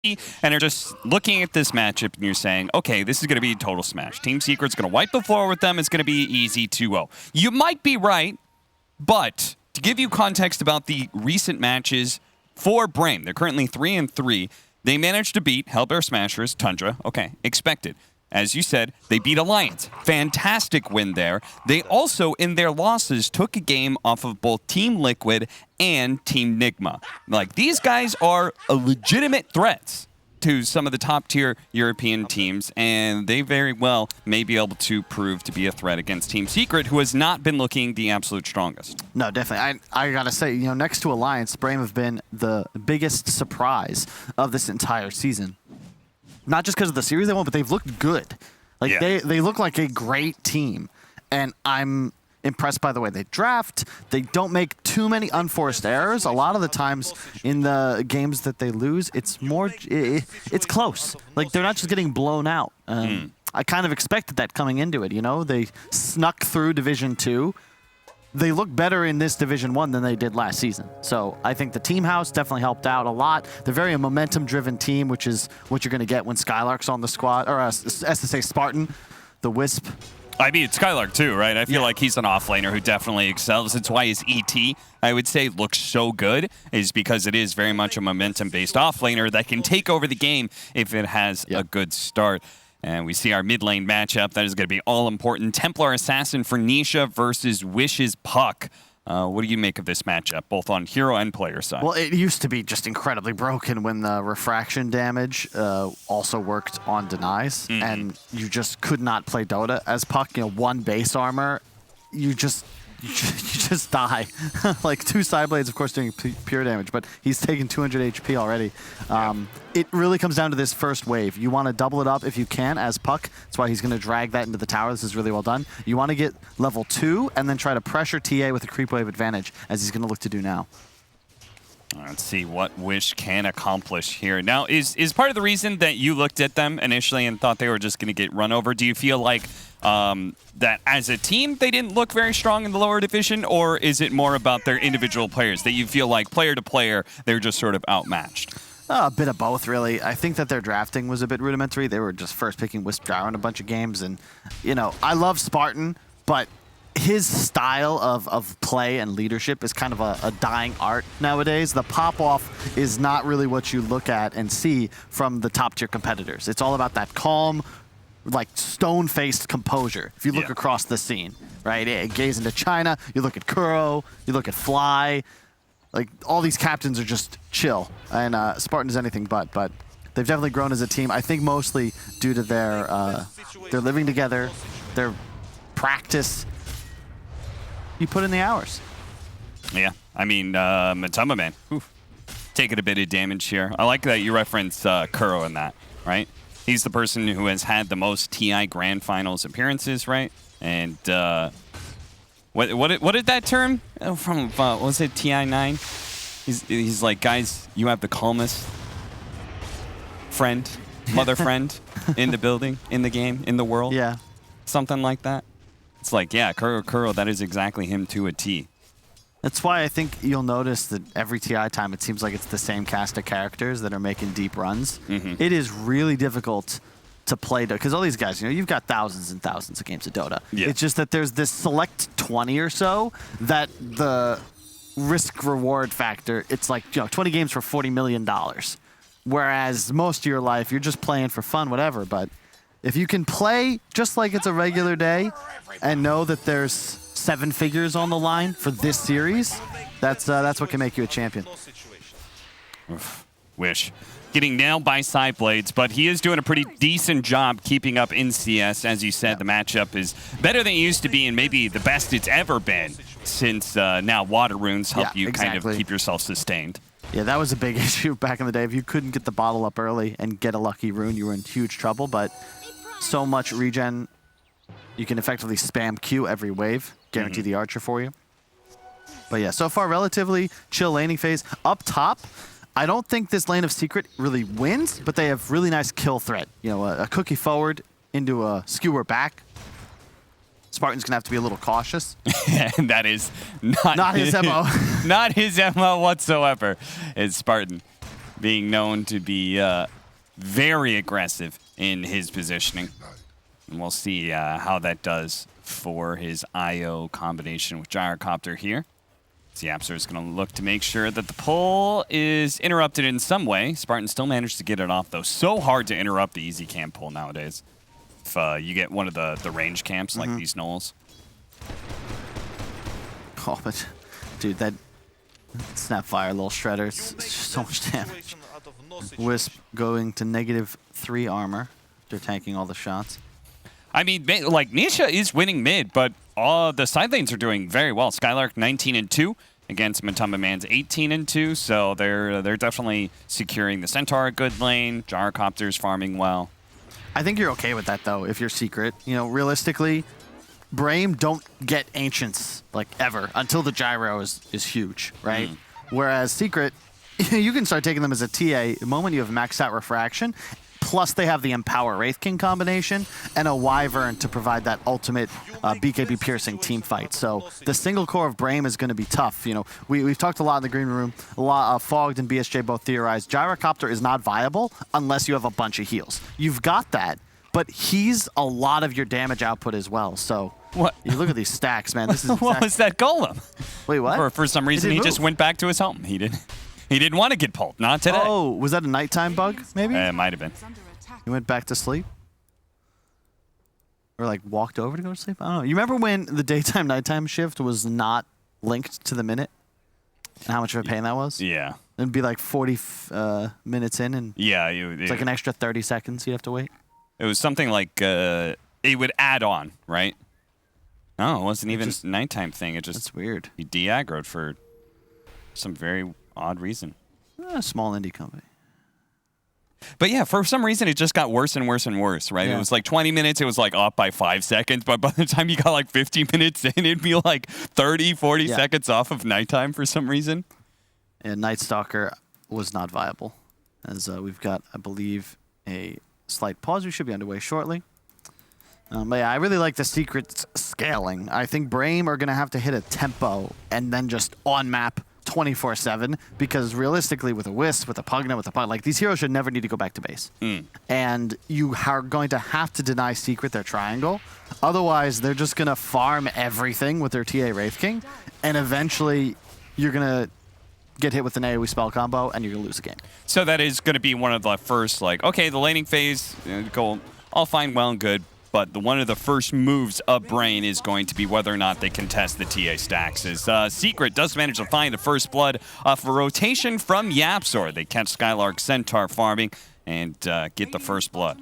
and are just looking at this matchup and you're saying, okay, this is going to be a total smash. Team Secret's going to wipe the floor with them. It's going to be easy 2-0. You might be right, but to give you context about the recent matches for Brame, they're currently 3-3. They managed to beat Hellbear Smashers, Tundra. Okay, expected. As you said, they beat Alliance. Fantastic win there. They also, in their losses, took a game off of both Team Liquid and Team Nigma. Like, these guys are legitimate threats to some of the top-tier European teams, and they very well may be able to prove to be a threat against Team Secret, who has not been looking the absolute strongest. No, definitely. I gotta say, you know, next to Alliance, Brame have been the biggest surprise of this entire season. Not just because of the series they won, but they've looked good. Like, they look like a great team. And I'm impressed by the way they draft. They don't make too many unforced errors. A lot of the times in the games that they lose, it's more, it's close. Like, they're not just getting blown out. I kind of expected that coming into it, you know? They snuck through Division 2. They look better in this Division 1 than they did last season. So I think the team house definitely helped out a lot. They're very a momentum-driven team, which is what you're going to get when Skylark's on the squad, or SSA Spartan, the Wisp. I mean, Skylark too, right? I feel like he's an offlaner who definitely excels. It's why his ET, I would say, looks so good, is because it is very much a momentum-based offlaner that can take over the game if it has a good start. And we see our mid lane matchup. That is going to be all important. Templar Assassin for Nisha versus Wish's Puck. What do you make of this matchup, both on hero and player side? Well, it used to be just incredibly broken when the refraction damage also worked on denies, and you just could not play Dota as Puck. You know, one base armor, you just die. Like, 2 side blades, of course, doing pure damage, but he's taking 200 HP already. It really comes down to this first wave. You want to double it up if you can as Puck. That's why he's going to drag that into the tower. This is really well done. You want to get level 2 and then try to pressure TA with a creep wave advantage, as he's going to look to do now. Let's see what Wish can accomplish here. Now, is part of the reason that you looked at them initially and thought they were just going to get run over, do you feel like that as a team they didn't look very strong in the lower division, or is it more about their individual players, that you feel like player to player they're just sort of outmatched? A bit of both, really. I think that their drafting was a bit rudimentary. They were just first picking Wisp Gyro in a bunch of games, and, you know, I love Spartan, but his style of play and leadership is kind of a dying art nowadays. The pop-off is not really what you look at and see from the top-tier competitors. It's all about that calm, like, stone-faced composure, if you look across the scene, right? Gaze into China, you look at Kuro, you look at Fly. Like, all these captains are just chill, and Spartan is anything but they've definitely grown as a team. I think mostly due to their living together, their practice. You put in the hours. Yeah, I mean, Matuma, man, taking a bit of damage here. I like that you reference Kuro in that, right? He's the person who has had the most TI Grand Finals appearances, right? And what did that term from? What was it, TI9? He's like, guys, you have the calmest friend, mother friend in the building, in the game, in the world. Yeah, something like that. It's like, yeah, Kuro, that is exactly him to a T. That's why I think you'll notice that every TI time it seems like it's the same cast of characters that are making deep runs. It is really difficult to play Dota, because all these guys, you know, you've got thousands and thousands of games of Dota. It's just that there's this select 20 or so that the risk-reward factor, it's like, you know, 20 games for $40 million. Whereas most of your life, you're just playing for fun, whatever, but if you can play just like it's a regular day and know that there's 7 figures on the line for this series, that's what can make you a champion. Wish. Getting nailed by side blades, but he is doing a pretty decent job keeping up in CS. As you said, the matchup is better than it used to be, and maybe the best it's ever been since now Water Runes help you kind of keep yourself sustained. Yeah, that was a big issue back in the day. If you couldn't get the bottle up early and get a lucky rune, you were in huge trouble, but so much regen, you can effectively spam Q every wave, guarantee the archer for you. But yeah, so far relatively chill laning phase. Up top, I don't think this lane of Secret really wins, but they have really nice kill threat. You know, a cookie forward into a skewer back. Spartan's gonna have to be a little cautious. And that is not his MO. Not his MO whatsoever. It's Spartan. being known to be very aggressive in his positioning. And we'll see how that does for his IO combination with Gyrocopter here. Yapster is going to look to make sure that the pull is interrupted in some way. Spartan still managed to get it off, though. So hard to interrupt the easy camp pull nowadays. If you get one of the range camps like these Knolls. Oh, but dude, that Snapfire little shredder, it's just so much damage. Wisp going to -3 armor. They're tanking all the shots. I mean, like, Nisha is winning mid, but all the side lanes are doing very well. Skylark 19-2 against Matumba Man's 18-2, so they're definitely securing the Centaur a good lane. Gyrocopter's farming well. I think you're okay with that, though, if you're Secret. You know, realistically, Brame don't get Ancients, like, ever, until the Gyro is huge, right? Whereas Secret, you can start taking them as a TA the moment you have maxed out Refraction, plus they have the Empower Wraith King combination and a Wyvern to provide that ultimate BKB piercing team fight. So the single core of Brame is going to be tough. You know, we've talked a lot in the green room. A lot Fogged and BSJ both theorized Gyrocopter is not viable unless you have a bunch of heals. You've got that, but he's a lot of your damage output as well. So what? You look at these stacks, man. This is what was that golem? Wait, what? For some reason, he just went back to his home. He didn't want to get pulled. Not today. Oh, was that a nighttime bug, maybe? It might have been. He went back to sleep? Or like walked over to go to sleep? I don't know. You remember when the daytime-nighttime shift was not linked to the minute? And how much of a pain that was? Yeah. It'd be like 40 minutes in, and it's like an extra 30 seconds you have to wait. It was something like it would add on, right? No, it wasn't even a nighttime thing. It just That's weird. He de-aggroed for some very odd reason. A small indie company. But yeah, for some reason, it just got worse and worse and worse, right? Yeah. It was like 20 minutes, it was like off by 5 seconds, but by the time you got like 50 minutes in, it'd be like 30, 40 seconds off of nighttime for some reason. And Night Stalker was not viable, as we've got, I believe, a slight pause. We should be underway shortly. But yeah, I really like the Secret scaling. I think Brame are going to have to hit a tempo and then just on-map 24/7, because realistically with a Wisp, with a Pugna, with a Pug, like these heroes should never need to go back to base. And you are going to have to deny Secret their triangle. Otherwise, they're just going to farm everything with their TA Wraith King, and eventually you're going to get hit with an AoE spell combo and you're going to lose the game. So that is going to be one of the first, like, okay, the laning phase, go all fine, well and good, but one of the first moves of Brame is going to be whether or not they contest the TA stacks. As Secret does manage to find the first blood off a rotation from Yapzor. They catch Skylark Centaur farming and get the first blood.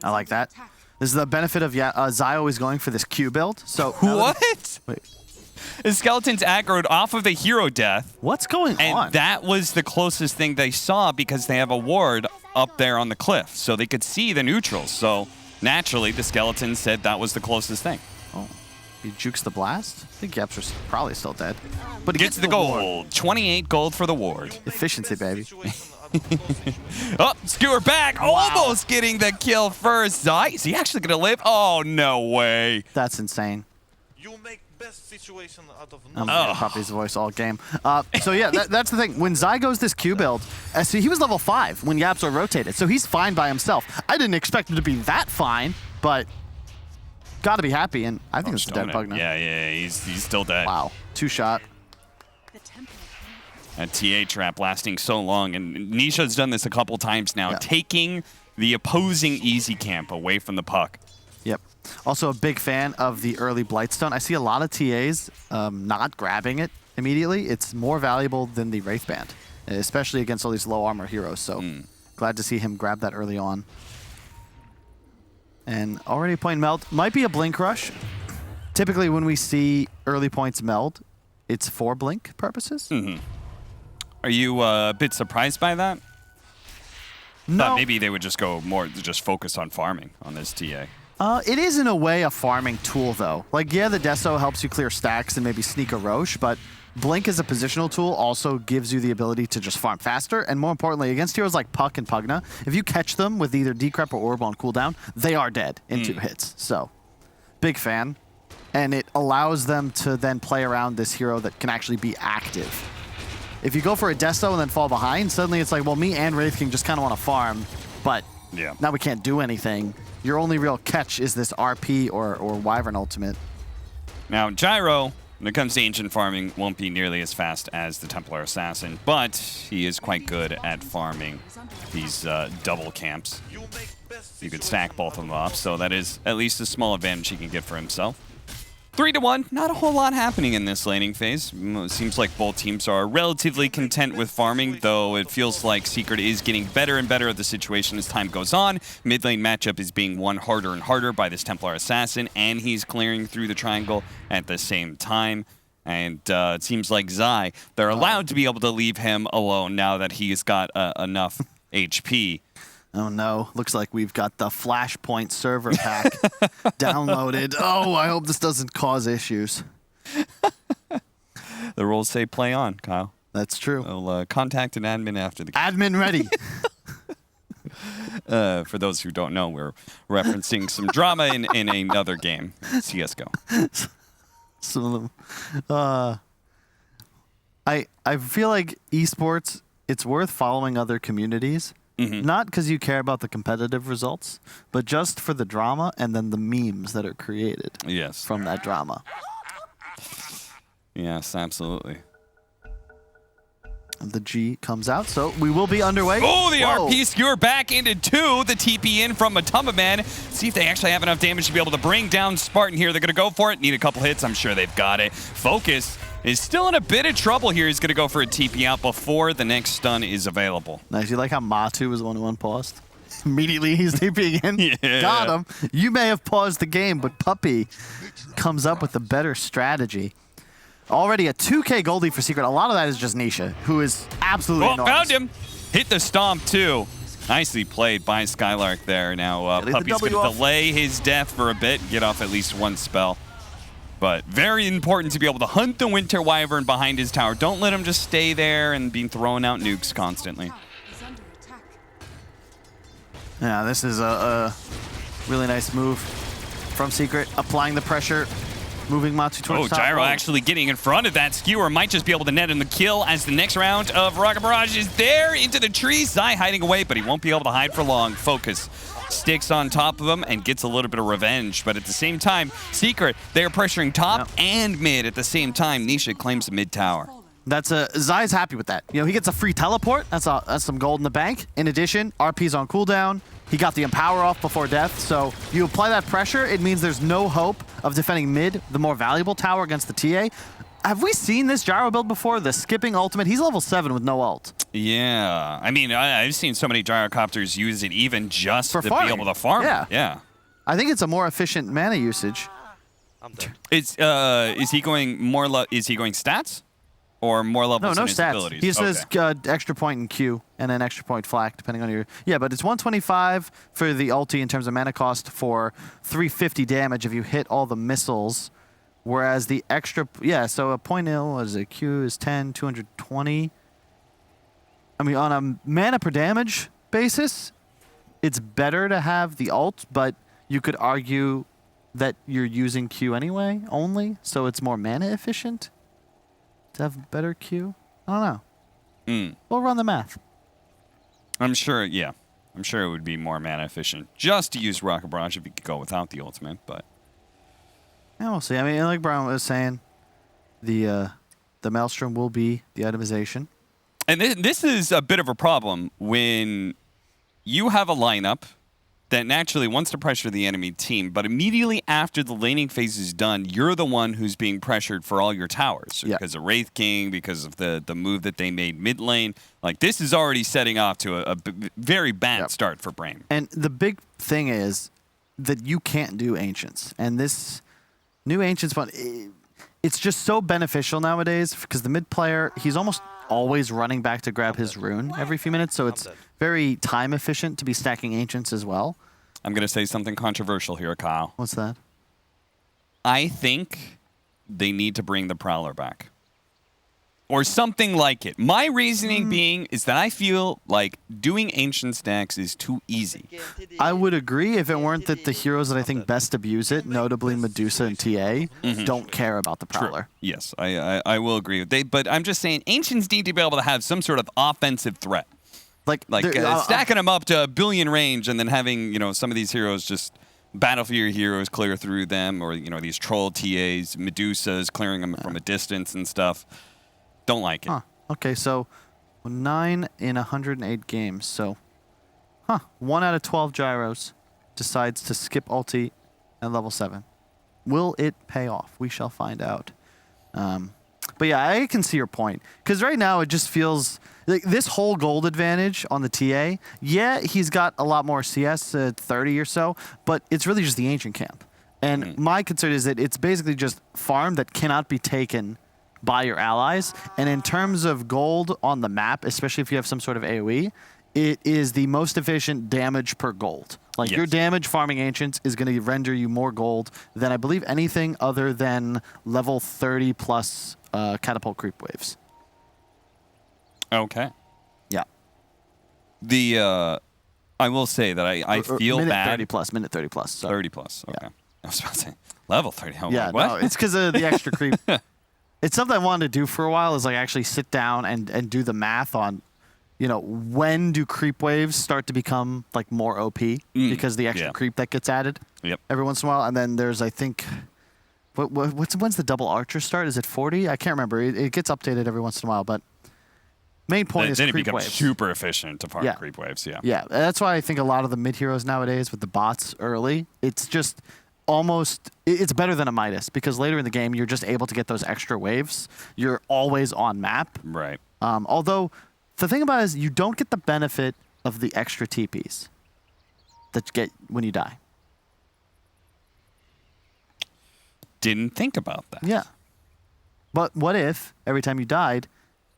I like that. This is the benefit of Zai always going for this Q build. So what? Wait. His Skeleton's aggroed off of the hero death. What's going on? And that was the closest thing they saw because they have a ward up there on the cliff. So they could see the neutrals. So naturally, the Skeleton said that was the closest thing. Oh, he jukes the blast? I think Yapster's probably still dead. But he gets the gold. 28 gold for the ward. Efficiency, baby. Oh, skewer back. Wow. Almost getting the kill first. Zai, is he actually going to live? Oh, no way. That's insane. You make best situation out of I'm gonna copy his voice all game. So yeah, that's the thing. When Zai goes this Q build, see, he was level 5 when Yapzor rotated, so he's fine by himself. I didn't expect him to be that fine, but gotta be happy, and I think it's a dead bug now. Yeah, he's still dead. Wow, 2-shot. A TA trap lasting so long, and Nisha's done this a couple times now, taking the opposing easy camp away from the puck. Yep. Also a big fan of the early Blightstone. I see a lot of TAs not grabbing it immediately. It's more valuable than the Wraith Band, especially against all these low armor heroes. So glad to see him grab that early on. And already point meld. Might be a blink rush. Typically when we see early points meld, it's for blink purposes. Are you a bit surprised by that? No. Thought maybe they would just go more, just focus on farming on this TA. It is in a way a farming tool, though. Like, yeah, the Deso helps you clear stacks and maybe sneak a Roche, but Blink as a positional tool also gives you the ability to just farm faster, and more importantly, against heroes like Puck and Pugna, if you catch them with either Decrep or Orb on cooldown, they are dead in 2 hits. So, big fan. And it allows them to then play around this hero that can actually be active. If you go for a Desto and then fall behind, suddenly it's like, well, me and Wraith King just kind of want to farm, but now we can't do anything. Your only real catch is this RP or Wyvern ultimate. Now, Gyro, when it comes to ancient farming, won't be nearly as fast as the Templar Assassin, but he is quite good at farming these double camps. You could stack both of them up, so that is at least a small advantage he can get for himself. 3-1, not a whole lot happening in this laning phase. It seems like both teams are relatively content with farming, though it feels like Secret is getting better and better at the situation as time goes on. Mid lane matchup is being won harder and harder by this Templar Assassin, and he's clearing through the triangle at the same time. And it seems like Zai, they're allowed to be able to leave him alone now that he's got enough HP. Oh no, looks like we've got the Flashpoint server pack downloaded. Oh, I hope this doesn't cause issues. The rules say play on, Kyle. That's true. I'll contact an admin after the game. Admin ready. For those who don't know, we're referencing some drama in another game, CSGO. Some of them. I feel like esports, it's worth following other communities. Not because you care about the competitive results, but just for the drama and then the memes that are created from that drama. Yes, absolutely. The G comes out, so we will be underway. Oh, the RP skewer back into 2. The TP in from Matumba Man. See if they actually have enough damage to be able to bring down Spartan here. They're going to go for it. Need a couple hits. I'm sure they've got it. Focus is still in a bit of trouble here. He's going to go for a TP out before the next stun is available. Nice. You like how Matu was the one who unpaused? Immediately he's TPing in. Yeah. Got him. You may have paused the game, but Puppy comes up with a better strategy. Already a 2K Goldie for Secret. A lot of that is just Nisha, who is absolutely enormous. Found him. Hit the stomp, too. Nicely played by Skylark there. Now, Puppy's going to delay his death for a bit, get off at least one spell. But very important to be able to hunt the Winter Wyvern behind his tower. Don't let him just stay there and be throwing out nukes constantly. Yeah, this is a really nice move from Secret, applying the pressure. Moving Matsu towards top. Gyro actually getting in front of that skewer. Might just be able to net him the kill as the next round of Rocket Barrage is there into the trees. Zai hiding away, but he won't be able to hide for long. Focus sticks on top of him and gets a little bit of revenge. But at the same time, Secret, they're pressuring top and mid at the same time. Nisha claims the mid tower. That's Zai's happy with that. You know, he gets a free teleport. That's some gold in the bank. In addition, RP's on cooldown. He got the Empower off before death, so you apply that pressure, it means there's no hope of defending mid, the more valuable tower against the TA. Have we seen this Gyro build before? The skipping ultimate? He's level 7 with no ult. Yeah. I mean, I've seen so many Gyrocopters use it even just to be able to farm. Yeah. I think it's a more efficient mana usage. I'm dead. Is he going more? Is he going stats? Or more levels no in his stats. abilities? He says extra point in Q and then extra point flak, depending on your... Yeah, but it's 125 for the ulti in terms of mana cost for 350 damage if you hit all the missiles. Whereas the extra... Yeah, so a point ill, what is it? Q is 10, 220. I mean, on a mana per damage basis, it's better to have the ult, but you could argue that you're using Q anyway, only, so it's more mana efficient. To have better Q? I don't know. We'll run the math. I'm sure, yeah. I'm sure it would be more mana efficient just to use Rocket Barrage if you could go without the ultimate, but... Yeah, we'll see. I mean, like Brian was saying, the Maelstrom will be the itemization. And this is a bit of a problem when you have a lineup that naturally wants to pressure the enemy team, but immediately after the laning phase is done, you're the one who's being pressured for all your towers because of Wraith King, because of the move that they made mid lane. Like, this is already setting off to a very bad start for Brame. And the big thing is that you can't do Ancients. And this new Ancients one, it's just so beneficial nowadays because the mid player, he's almost always running back to grab his rune every few minutes, so it's very time efficient to be stacking Ancients as well. I'm going to say something controversial here, Kyle. What's that? I think they need to bring the Prowler back. or something like it. My reasoning being is that I feel like doing ancient stacks is too easy. I would agree if it weren't that the heroes that I think best abuse it, notably Medusa and TA, don't care about the Prowler. Yes, I will agree. But I'm just saying ancients need to be able to have some sort of offensive threat. Like stacking them up to a billion range and then having, some of these heroes just battle for your heroes, clear through them, or, these troll TAs, Medusas, clearing them from a distance and stuff. Don't like it. Huh. Okay, so 9 in 108 games. So, 1 out of 12 gyros decides to skip ulti at level 7. Will it pay off? We shall find out. But yeah, I can see your point. Because right now it just feels like this whole gold advantage on the TA, yeah, he's got a lot more CS, 30 or so, but it's really just the ancient camp. And my concern is that it's basically just farm that cannot be taken by your allies. And in terms of gold on the map, especially if you have some sort of AoE, it is the most efficient damage per gold. Like your damage farming ancients is going to render you more gold than I believe anything other than level 30 plus catapult creep waves. Okay. Yeah. I will say that I feel minute bad. Minute 30 plus. Sorry. 30 plus. Okay. Yeah. I was about to say level 30. Oh, Yeah, what? no, it's because of the extra creep. It's something I wanted to do for a while, is like actually sit down and do the math on, when do creep waves start to become like more OP because the extra creep that gets added every once in a while. And then there's, I think, when's the double archer start? Is it 40? I can't remember. It gets updated every once in a while, but main point is then creep it becomes waves. super efficient to farm creep waves. Yeah. Yeah, that's why I think a lot of the mid heroes nowadays with the bots early, it's just almost, it's better than a Midas because later in the game you're just able to get those extra waves. You're always on map. Right. Although the thing about it is you don't get the benefit of the extra TPs that you get when you die. Didn't think about that. Yeah. But what if every time you died,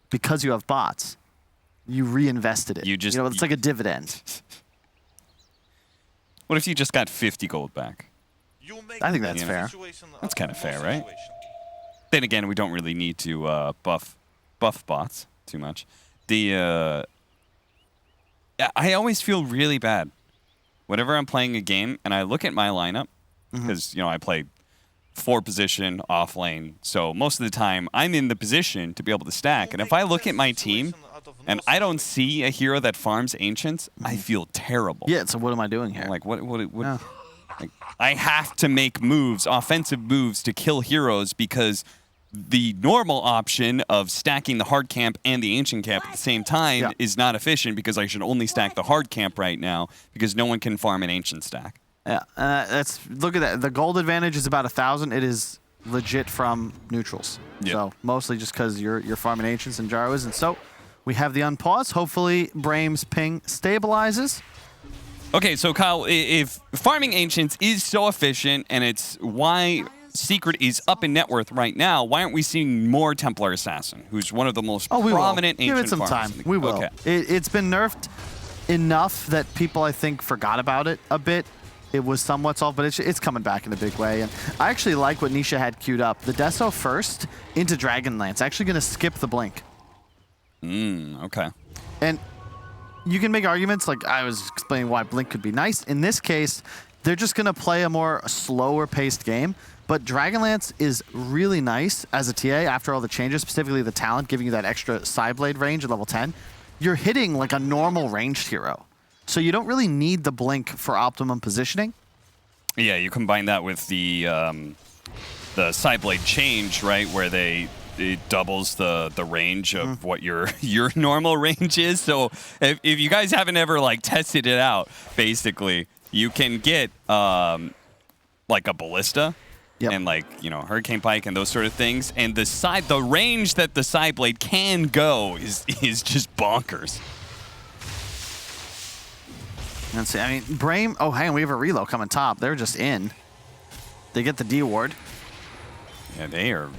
because you have bots, you reinvested it? It's like a dividend. What if you just got 50 gold back? I think that's fair. That's kind of fair, right? Then again, we don't really need to buff bots too much. I always feel really bad whenever I'm playing a game and I look at my lineup because I play 4 position off lane, so most of the time I'm in the position to be able to stack. And if I look at my team and I don't see a hero that farms ancients, I feel terrible. Yeah. So what am I doing here? Like what? Like, I have to make moves, offensive moves, to kill heroes because the normal option of stacking the hard camp and the ancient camp at the same time is not efficient because I should only stack the hard camp right now because no one can farm an ancient stack. Yeah, look at that. The gold advantage is about 1,000. It is legit from neutrals. Yep. So mostly just because you're farming ancients and gyros. And so we have the unpause. Hopefully Brame's ping stabilizes. Okay, so Kyle, if farming ancients is so efficient and it's why Secret is up in net worth right now, why aren't we seeing more Templar Assassin, who's one of the most prominent ancient Give it some farmers? time. We will. Okay. It's been nerfed enough that people, I think, forgot about it a bit. It was somewhat solved, but it's coming back in a big way. And I actually like what Nisha had queued up. The Deso first into Dragonlance. Actually going to skip the blink. Okay. And you can make arguments, like I was explaining why blink could be nice. In this case, they're just going to play a more slower paced game. But Dragonlance is really nice as a TA after all the changes, specifically the talent, giving you that extra side blade range at level 10. You're hitting like a normal ranged hero. So you don't really need the blink for optimum positioning. Yeah, you combine that with the side blade change, right, where it doubles the range of what your normal range is. So if you guys haven't ever like tested it out, basically you can get like a ballista and like hurricane pike and those sort of things, and the range that the side blade can go is just bonkers. Let's see. I mean, Brame. Oh, hang on. We have a reload coming top. They're just in. They get the D ward. Yeah, they are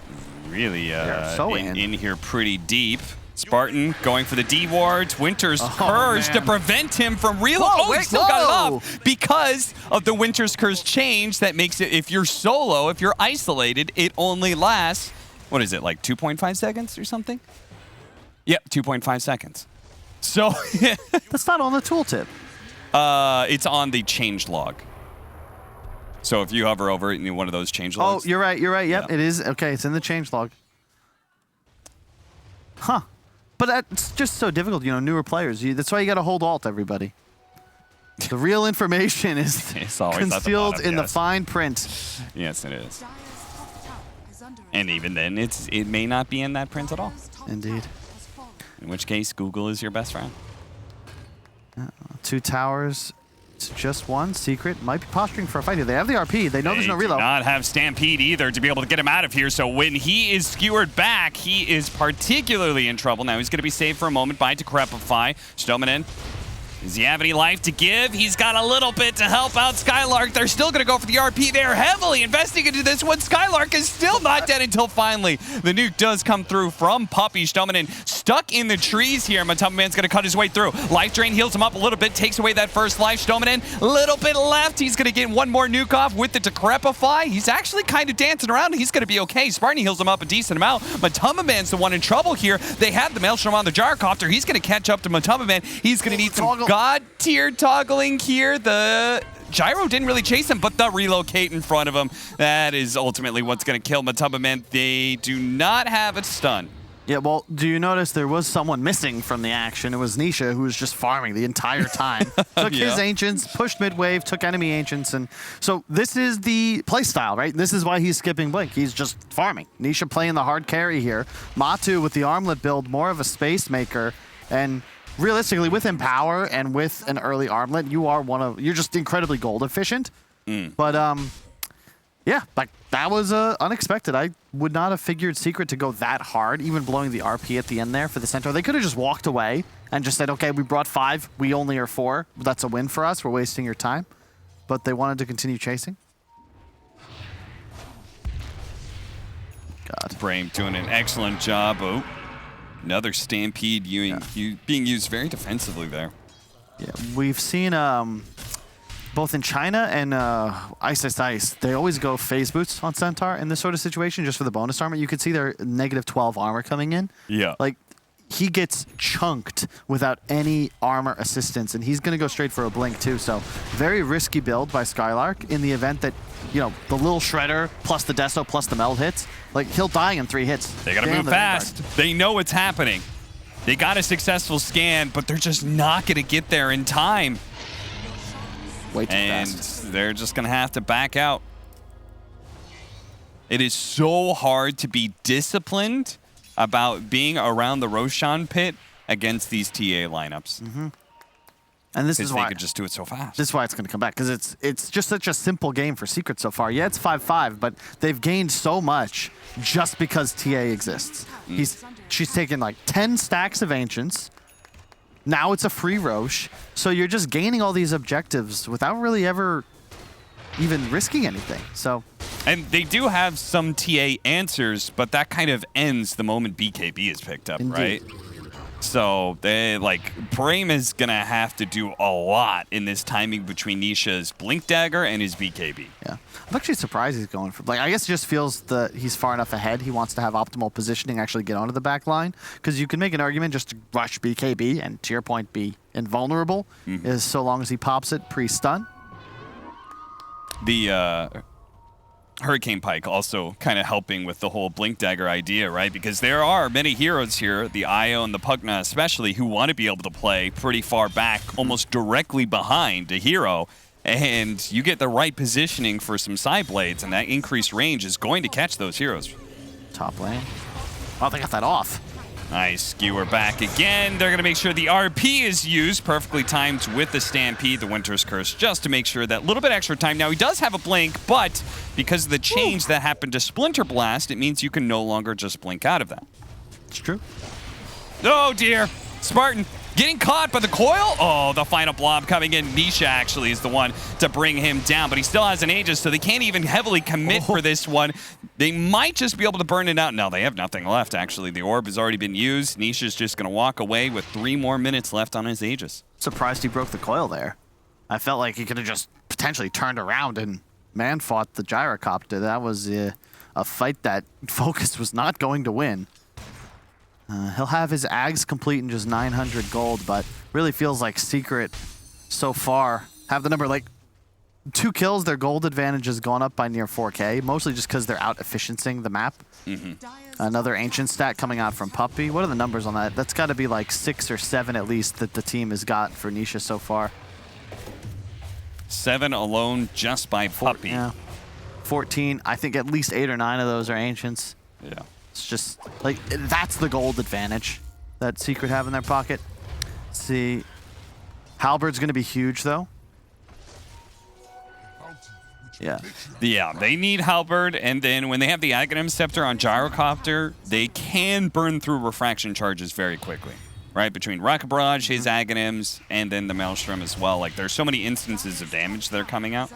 really so in here pretty deep. Spartan going for the D wards. Winter's Curse to prevent him from reload. Whoa, he still got it off because of the Winter's Curse change that makes it, if you're solo, if you're isolated, it only lasts what is it, like 2.5 seconds or something? Yep, 2.5 seconds. So That's not on the tooltip. it's on the change log. So if you hover over it in one of those change Oh, logs. you're right. You're right. Yep, Yeah. it is. Okay, it's in the change log. Huh. But that's just so difficult, newer players. That's why you got to hold Alt, everybody. The real information is It's always at the concealed bottom, in the yes. fine print. Yes, it is. And even then, it may not be in that print at all. Indeed. In which case, Google is your best friend. 2 towers. It's just one. Secret might be posturing for a fight here. They have the RP. They know there's no They do reload. not have Stampede either to be able to get him out of here. So when he is skewered back, he is particularly in trouble. Now he's going to be saved for a moment by Decrepify. Stominen. Does he have any life to give? He's got a little bit to help out Skylark. They're still going to go for the RP. They're heavily investing into this one. Skylark is still not dead until finally the nuke does come through from Puppy. Stominen stuck in the trees here. Matumbaman's going to cut his way through. Life Drain heals him up a little bit, takes away that first life. Stominen, a little bit left. He's going to get one more nuke off with the Decrepify. He's actually kind of dancing around. He's going to be okay. Spartan heals him up a decent amount. Matumbaman's the one in trouble here. They have the Maelstrom on the Gyrocopter. He's going to catch up to Matumbaman. He's going to need some God tier toggling here. The Gyro didn't really chase him, but the relocate in front of him, that is ultimately what's going to kill Matumbaman. They do not have a stun. Yeah, well, do you notice there was someone missing from the action? It was Nisha, who was just farming the entire time. Took his Ancients, pushed mid-wave, took enemy Ancients, and so this is the playstyle, right? This is why he's skipping Blink. He's just farming. Nisha playing the hard carry here. Matu with the armlet build, more of a space maker, and realistically, with Empower and with an early armlet, you're just incredibly gold efficient. But yeah, like that was unexpected. I would not have figured Secret to go that hard, even blowing the RP at the end there for the Centaur. They could have just walked away and just said, okay, we brought 5, we only are 4. That's a win for us. We're wasting your time. But they wanted to continue chasing. God. Brame doing an excellent job. Oh, another Stampede being used very defensively there. Yeah, we've seen both in China and Ice, they always go phase boots on Centaur in this sort of situation just for the bonus armor. You can see their -12 armor coming in. Yeah. Like, he gets chunked without any armor assistance, and he's going to go straight for a blink too. So very risky build by Skylark in the event that, the little Shredder plus the Deso plus the meld hits, like he'll die in 3 hits. They got to move fast. They know what's happening. They got a successful scan, but they're just not going to get there in time. Way too And fast. they're just going to have to back out. It is so hard to be disciplined about being around the Roshan pit against these TA lineups. And this Because is they why could just do it so fast. this is why it's going to come back, because it's just such a simple game for Secret so far. Yeah, it's 5-5, but they've gained so much just because TA exists. She's taken like 10 stacks of Ancients. Now it's a free Roche. So you're just gaining all these objectives without really ever even risking anything. So And they do have some TA answers, but that kind of ends the moment BKB is picked up, Indeed. right? So they Brame is gonna have to do a lot in this timing between Nisha's Blink Dagger and his BKB. yeah, I'm actually surprised he's going for, I guess it just feels that he's far enough ahead. He wants to have optimal positioning, actually get onto the back line, because you can make an argument just to rush BKB and, to your point, be invulnerable, is so long as he pops it pre-stun. The Hurricane Pike also kind of helping with the whole Blink Dagger idea, right? Because there are many heroes here, the Io and the Pugna especially, who want to be able to play pretty far back, almost directly behind a hero. And you get the right positioning for some side blades, and that increased range is going to catch those heroes. Top lane. Oh, they got that off. Nice. Skewer back again. They're going to make sure the RP is used, perfectly timed with the Stampede, the Winter's Curse, just to make sure that little bit extra time. Now, he does have a blink, but because of the change that happened to Splinter Blast, it means you can no longer just blink out of that. It's true. Oh, dear. Spartan getting caught by the coil. Oh, the final blob coming in. Nisha actually is the one to bring him down, but he still has an Aegis, so they can't even heavily commit for this one. They might just be able to burn it out. No, they have nothing left, actually. The orb has already been used. Nisha's just going to walk away with 3 more minutes left on his Aegis. Surprised he broke the coil there. I felt like he could have just potentially turned around and man-fought the Gyrocopter. That was a fight that Focus was not going to win. He'll have his Ags complete in just 900 gold, but really feels like Secret so far have the number, like, 2 kills, their gold advantage has gone up by near 4K, mostly just because they're out efficiencying the map. Another ancient stat coming out from Puppy. What are the numbers on that? That's got to be like 6 or 7 at least that the team has got for Nisha so far. 7 alone just by Puppy. Yeah. 14. I think at least 8 or 9 of those are ancients. Yeah. It's just like that's the gold advantage that Secret have in their pocket. Let's see, Halberd's going to be huge though. Yeah, they need Halberd, and then when they have the Aghanim Scepter on Gyrocopter, they can burn through refraction charges very quickly, right? Between Rocket Barrage, his Aghanims, and then the Maelstrom as well. Like, there's so many instances of damage that are coming out.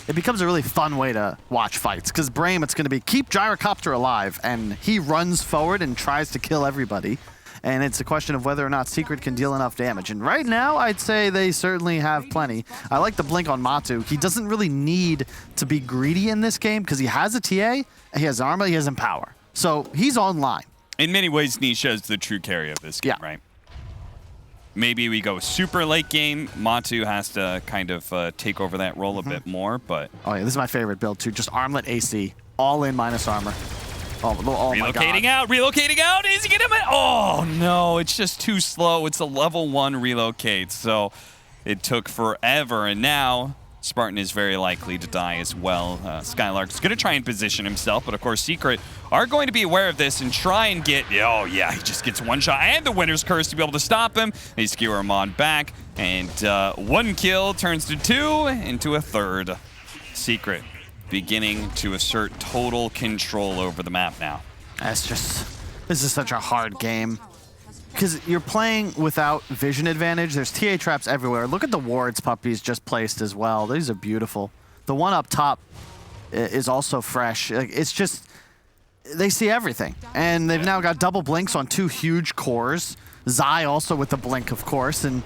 It becomes a really fun way to watch fights, because Brame, it's going to be keep Gyrocopter alive, and he runs forward and tries to kill everybody. And it's a question of whether or not Secret can deal enough damage. And right now, I'd say they certainly have plenty. I like the blink on Matu. He doesn't really need to be greedy in this game because he has a TA, he has Arma, he has Empower. So he's online. In many ways, Nisha is the true carry of this game, right? Maybe we go super late game. Matu has to kind of take over that role a bit more, but... Oh yeah, this is my favorite build too. Just Armlet AC, all in minus armor. Oh relocating out, relocating out. Is he gonna? Oh no, it's just too slow. It's a level 1 relocate, so it took forever. And now Spartan is very likely to die as well. Skylark's gonna try and position himself, but of course Secret are going to be aware of this and try and get. Oh yeah, he just gets 1 shot and the Winner's Curse to be able to stop him. They skewer him on back, and 1 kill turns to 2 into a 3rd. Secret beginning to assert total control over the map now. This is such a hard game. Because you're playing without vision advantage. There's TA traps everywhere. Look at the wards Puppy's just placed as well. These are beautiful. The one up top is also fresh. Like, it's just, they see everything. And they've now got double blinks on 2 huge cores. Zai also with the blink, of course. And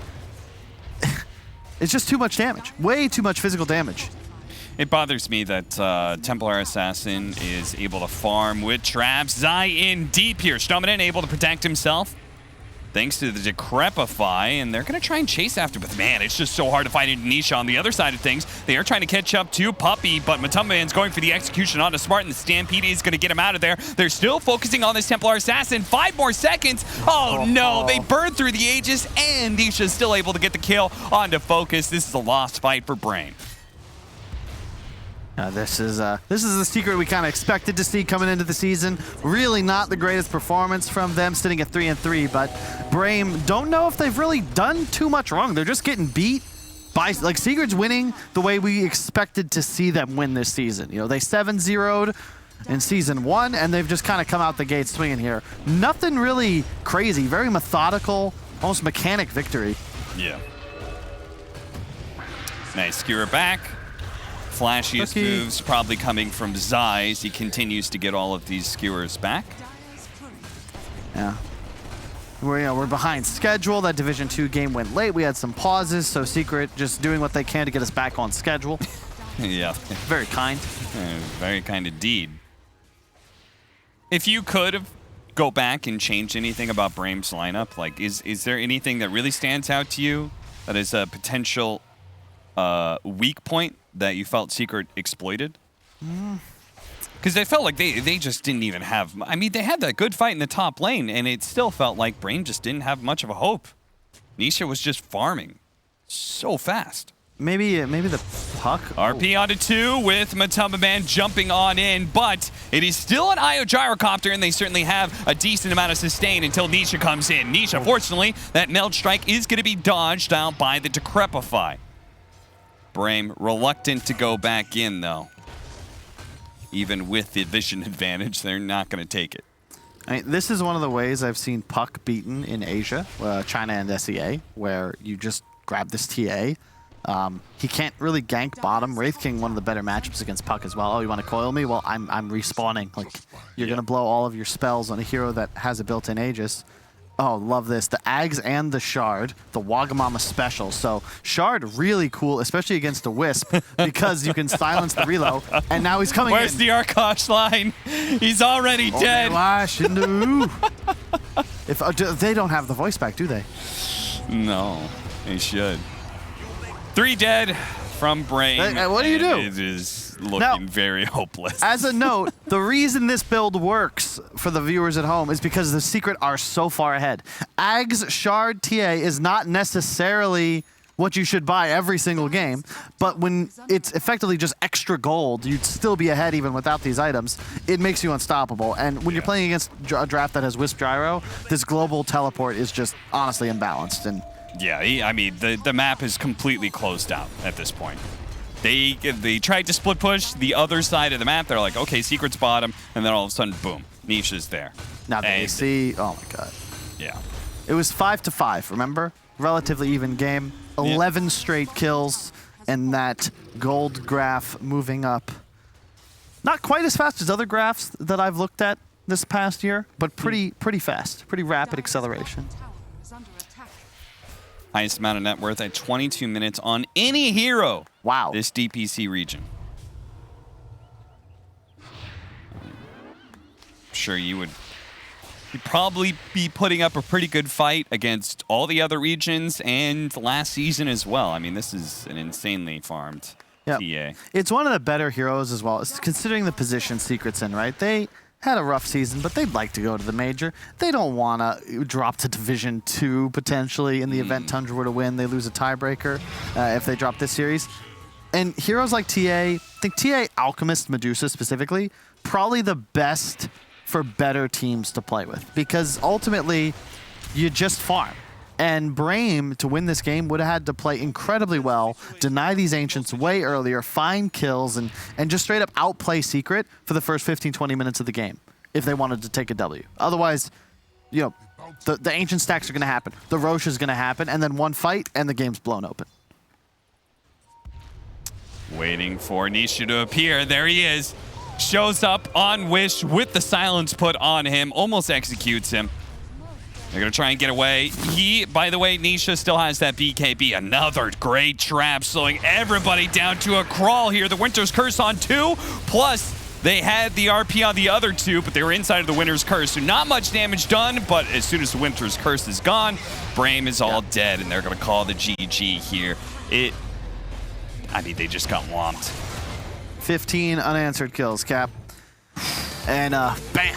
it's just too much damage. Way too much physical damage. It bothers me that Templar Assassin is able to farm with traps. Zai in deep here. Stominen able to protect himself thanks to the Decrepify, and they're going to try and chase after. But man, it's just so hard to find Nisha on the other side of things. They are trying to catch up to Puppy, but Matumbaman's going for the execution onto Smart, and the Stampede is going to get him out of there. They're still focusing on this Templar Assassin. 5 more seconds. Oh no, they burned through the Aegis, and Nisha's still able to get the kill onto Focus. This is a lost fight for Brame. This is the Secret we kind of expected to see coming into the season. Really not the greatest performance from them, sitting at 3-3, but Brame don't know if they've really done too much wrong. They're just getting beat by, like, Secret's winning the way we expected to see them win this season. You know, they 7-0'd in Season 1, and they've just kind of come out the gate swinging here. Nothing really crazy, very methodical, almost mechanic victory. Yeah. Nice skewer back. Flashiest moves probably coming from Zai as he continues to get all of these skewers back. Yeah. We're behind schedule. That Division 2 game went late. We had some pauses, so Secret just doing what they can to get us back on schedule. Yeah. Very kind. Very kind indeed. If you could go back and change anything about Brame's lineup, like is there anything that really stands out to you that is a potential weak point that you felt Secret exploited? Because they felt like they just didn't even have... I mean, they had that good fight in the top lane, and it still felt like Brame just didn't have much of a hope. Nisha was just farming so fast. Maybe the puck. RP onto 2 with Matumbaman jumping on in, but it is still an IO Gyrocopter, and they certainly have a decent amount of sustain until Nisha comes in. Nisha, fortunately, that Meld Strike is going to be dodged out by the Decrepify. Brame reluctant to go back in, though. Even with the vision advantage, they're not going to take it. I mean, this is one of the ways I've seen Puck beaten in Asia, China and SEA, where you just grab this TA. He can't really gank bottom. Wraith King, one of the better matchups against Puck as well. Oh, you want to coil me? Well, I'm respawning. Like, you're going to blow all of your spells on a hero that has a built-in Aegis. Oh, love this. The Ags and the Shard, the Wagamama special. So Shard, really cool, especially against a Wisp, because you can silence the reload, and now he's coming Where's in. the Arkosh line? He's already dead. If they don't have the voice back, do they? No, they should. 3 dead from Brame. What do you do? It is looking Now, very hopeless. As a note, the reason this build works for the viewers at home is because the Secret are so far ahead. Ags, Shard, TA is not necessarily what you should buy every single game, but when it's effectively just extra gold, you'd still be ahead even without these items. It makes you unstoppable. And when you're playing against a draft that has Wisp Gyro, this global teleport is just honestly imbalanced. And yeah, I mean, the map is completely closed out at this point. They tried to split push the other side of the map. They're like, okay, Secret's bottom, and then all of a sudden, boom, Nisha's there. now they see, oh my god. Yeah. It was 5-5, remember? Relatively even game. 11 straight kills, and that gold graph moving up. Not quite as fast as other graphs that I've looked at this past year, but pretty fast. Pretty rapid acceleration. Highest amount of net worth at 22 minutes on any hero. Wow. This DPC region. I'm sure you'd probably be putting up a pretty good fight against all the other regions and last season as well. I mean, this is an insanely farmed TA. It's one of the better heroes as well, considering the position Secret's in, right? They had a rough season, but they'd like to go to the major. They don't want to drop to Division 2 potentially in the event Tundra were to win. They lose a tiebreaker if they drop this series. And heroes like TA, I think TA, Alchemist, Medusa specifically, probably the best for better teams to play with, because ultimately you just farm. And Brame, to win this game, would have had to play incredibly well, deny these Ancients way earlier, find kills, and just straight up outplay Secret for the first 15-20 minutes of the game if they wanted to take a W. Otherwise, you know, the Ancient stacks are going to happen. The Roche is going to happen, and then one fight, and the game's blown open. Waiting for Nisha to appear. There he is. Shows up on Wish with the silence put on him. Almost executes him. They're going to try and get away. By the way, Nisha still has that BKB. Another great trap, slowing everybody down to a crawl here. The Winter's Curse on 2. Plus, they had the RP on the other 2, but they were inside of the Winter's Curse. So not much damage done, but as soon as the Winter's Curse is gone, Brame is all dead, and they're going to call the GG here. I mean, they just got whomped. 15 unanswered kills, Cap. And bam,